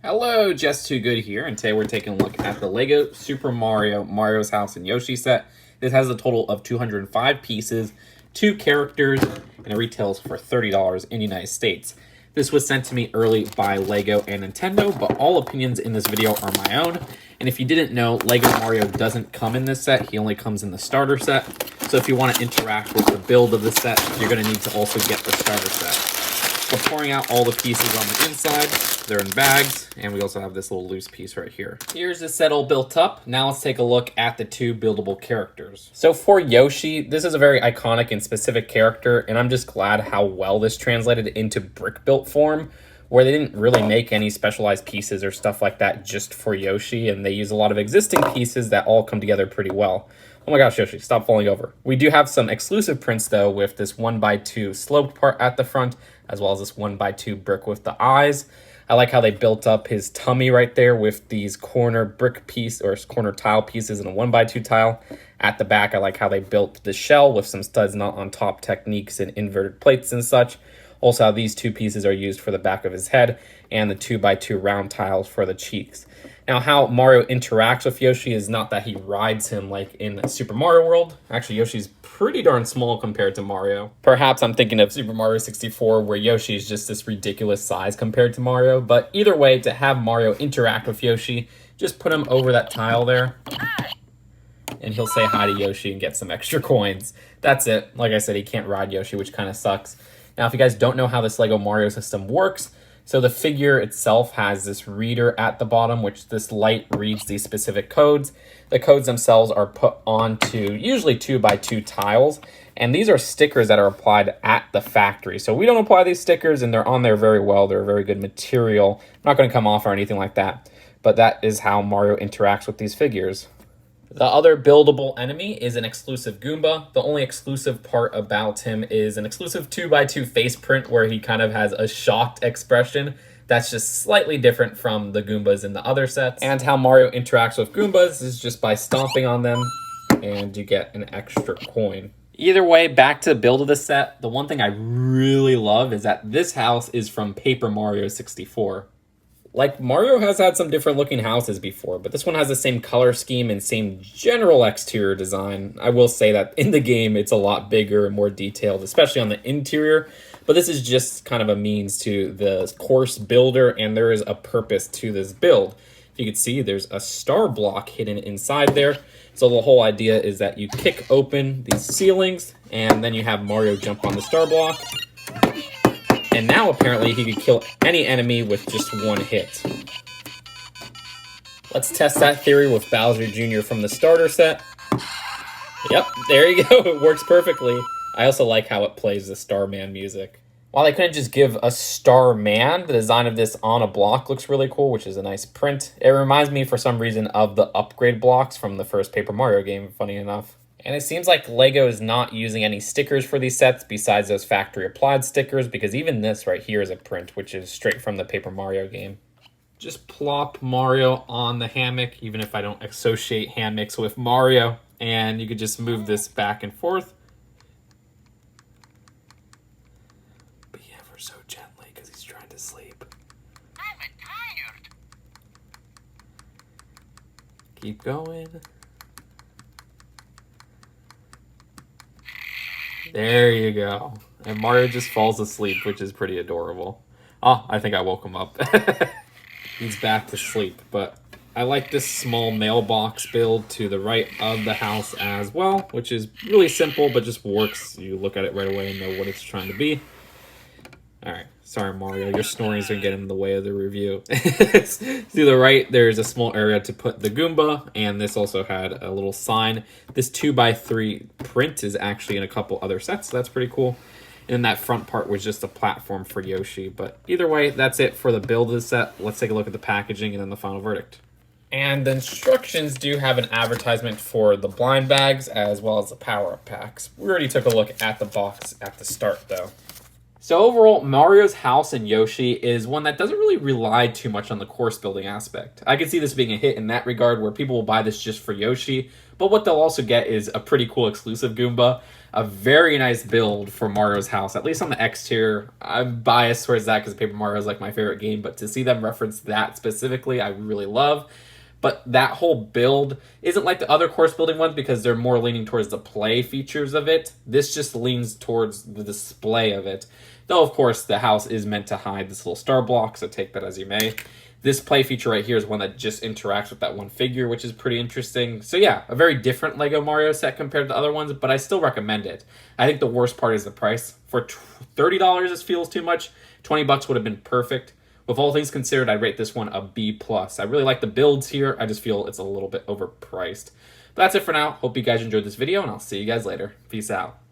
Hello, Just Too Good here, and today we're taking a look at the LEGO Super Mario, Mario's House, and Yoshi set. This has a total of 205 pieces, 2 characters, and it retails for $30 in the United States. This was sent to me early by LEGO and Nintendo, but all opinions in this video are my own. And if you didn't know, LEGO Mario doesn't come in this set, he only comes in the starter set. So if you want to interact with the build of the set, you're going to need to also get the starter set. So pouring out all the pieces on the inside, they're in bags, and we also have this little loose piece right here. Here's the set all built up. Now let's take a look at the 2 buildable characters. So for Yoshi, this is a very iconic and specific character, and I'm just glad how well this translated into brick built form, where they didn't really make any specialized pieces or stuff like that just for Yoshi, and they use a lot of existing pieces that all come together pretty well. Oh my gosh, Yoshi, stop falling over. We do have some exclusive prints though, with this 1x2 sloped part at the front, as well as this 1x2 brick with the eyes. I like how they built up his tummy right there with these corner brick piece or corner tile pieces and a 1x2 tile. At the back, I like how they built the shell with some studs not on top techniques and inverted plates and such. Also how these 2 pieces are used for the back of his head and the 2x2 round tiles for the cheeks. Now, how Mario interacts with Yoshi is not that he rides him like in Super Mario World. Actually, Yoshi's pretty darn small compared to Mario. Perhaps I'm thinking of Super Mario 64, where Yoshi is just this ridiculous size compared to Mario. But either way, to have Mario interact with Yoshi, just put him over that tile there, and he'll say hi to Yoshi and get some extra coins. That's it. Like I said, he can't ride Yoshi, which kind of sucks. Now, if you guys don't know how this LEGO Mario system works, so the figure itself has this reader at the bottom, which this light reads these specific codes. The codes themselves are put onto usually 2x2 tiles, and these are stickers that are applied at the factory. So we don't apply these stickers, and they're on there very well. They're a very good material. Not going to come off or anything like that, but that is how Mario interacts with these figures. The other buildable enemy is an exclusive Goomba. The only exclusive part about him is an exclusive 2x2 face print where he kind of has a shocked expression. That's just slightly different from the Goombas in the other sets. And how Mario interacts with Goombas is just by stomping on them, and you get an extra coin. Either way, back to the build of the set, the one thing I really love is that this house is from Paper Mario 64. Like, Mario has had some different looking houses before, but this one has the same color scheme and same general exterior design. I will say that in the game, it's a lot bigger and more detailed, especially on the interior, but this is just kind of a means to the course builder, and there is a purpose to this build. If you can see, there's a star block hidden inside there. So the whole idea is that you kick open these ceilings, and then you have Mario jump on the star block. And now, apparently, he could kill any enemy with just one hit. Let's test that theory with Bowser Jr. from the starter set. Yep, there you go. It works perfectly. I also like how it plays the Starman music. While they couldn't just give a Starman, the design of this on a block looks really cool, which is a nice print. It reminds me, for some reason, of the upgrade blocks from the first Paper Mario game, funny enough. And it seems like LEGO is not using any stickers for these sets besides those factory applied stickers, because even this right here is a print, which is straight from the Paper Mario game. Just plop Mario on the hammock, even if I don't associate hammocks with Mario, and you could just move this back and forth. But ever so gently, because he's trying to sleep. I'm tired. Keep going. There you go. And Mario just falls asleep, which is pretty adorable. Oh, I think I woke him up. He's back to sleep, but I like this small mailbox build to the right of the house as well, which is really simple, but just works. You look at it right away and know what it's trying to be. All right. Sorry, Mario. Your snoring's been getting in the way of the review. To the right, there's a small area to put the Goomba, and this also had a little sign. This 2x3 print is actually in a couple other sets, so that's pretty cool. And that front part was just a platform for Yoshi. But either way, that's it for the build of the set. Let's take a look at the packaging and then the final verdict. And the instructions do have an advertisement for the blind bags as well as the power-up packs. We already took a look at the box at the start, though. So overall, Mario's house and Yoshi is one that doesn't really rely too much on the course building aspect. I can see this being a hit in that regard where people will buy this just for Yoshi, but what they'll also get is a pretty cool exclusive Goomba, a very nice build for Mario's house, at least on the X tier. I'm biased towards that because Paper Mario is like my favorite game, but to see them reference that specifically, I really love. But that whole build isn't like the other course building ones because they're more leaning towards the play features of it. This just leans towards the display of it. Though, of course, the house is meant to hide this little star block, so take that as you may. This play feature right here is one that just interacts with that one figure, which is pretty interesting. So yeah, a very different Lego Mario set compared to other ones, but I still recommend it. I think the worst part is the price. For $30, this feels too much. 20 bucks would have been perfect. With all things considered, I'd rate this one a B+. I really like the builds here. I just feel it's a little bit overpriced. But that's it for now. Hope you guys enjoyed this video, and I'll see you guys later. Peace out.